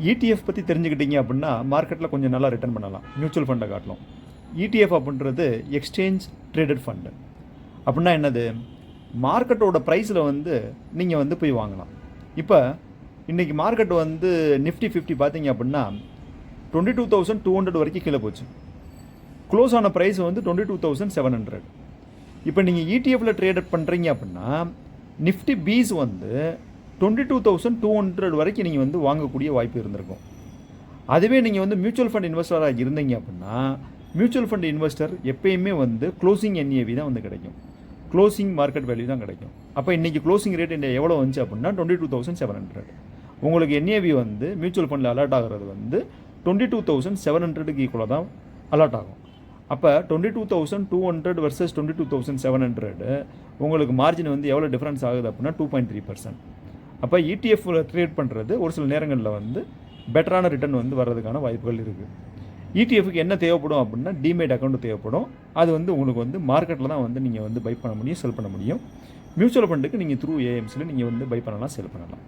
ETF பற்றி தெரிஞ்சுக்கிட்டீங்க அப்படின்னா மார்க்கெட்டில் கொஞ்சம் நல்லா ரிட்டர்ன் பண்ணலாம் மியூச்சுவல் ஃபண்டை காட்டலாம். இடிஎஃப் அப்படின்றது எக்ஸ்சேஞ்ச் ட்ரேடட் ஃபண்டு. அப்படின்னா என்னது, மார்க்கெட்டோட ப்ரைஸில் வந்து நீங்கள் வந்து போய் வாங்கலாம். இப்போ இன்றைக்கி மார்க்கெட் வந்து நிஃப்டி 50 பார்த்தீங்க அப்படின்னா 22,200 வரைக்கும் கீழே போச்சு. க்ளோஸ் ஆன ப்ரைஸ் வந்து 22,700. இப்போ நீங்கள் இடிஎஃப்பில் ட்ரேடட் பண்ணுறீங்க அப்படின்னா நிஃப்டி பீஸ் வந்து 22,200 வரைக்கும் நீங்கள் வந்து வாங்கக்கூடிய வாய்ப்பு இருந்திருக்கும். அதுவே நீங்கள் வந்து மியூச்சுவல் ஃபண்ட் இன்வெஸ்டராக இருந்தீங்க அப்படின்னா மியூச்சுவல் ஃபண்ட் இன்வெஸ்டர் எப்பயுமே வந்து க்ளோசிங் என்ஏவி தான் வந்து கிடைக்கும், க்ளோசிங் மார்க்கெட் வேல்யூ தான் கிடைக்கும். அப்போ இன்றைக்கி க்ளோசிங் ரேட் எவ்வளோ வந்துச்சு அப்படின்னா 22,700. உங்களுக்கு என்ஏவி வந்து மியூச்சுவல் ஃபண்டில் அலர்ட் ஆகிறது வந்து 22,700க்கு ஈக்குவலாக தான் அலர்ட் ஆகும். அப்போ 22,200 வர்சஸ் 22,700 உங்களுக்கு மார்ஜின் வந்து எவ்வளோ டிஃப்ரென்ஸ் ஆகுது அப்படின்னா 2.3%. அப்போ இடிஎஃப்பில் ட்ரேட் பண்ணுறது ஒரு சில நேரங்களில் வந்து பெட்டரான ரிட்டர்ன் வந்து வர்றதுக்கான வாய்ப்புகள் இருக்குது. இடிஎஃப்க்கு என்ன தேவைப்படும் அப்படின்னா டிமேட் அக்கௌண்ட் தேவைப்படும். அது வந்து உங்களுக்கு வந்து மார்க்கெட்டில் தான் வந்து நீங்கள் வந்து பை பண்ண முடியும், செல் பண்ண முடியும். மியூச்சுவல் ஃபண்டுக்கு நீங்கள் த்ரூ ஏஎம்ஸில் நீங்கள் வந்து பை பண்ணலாம், செல் பண்ணலாம்.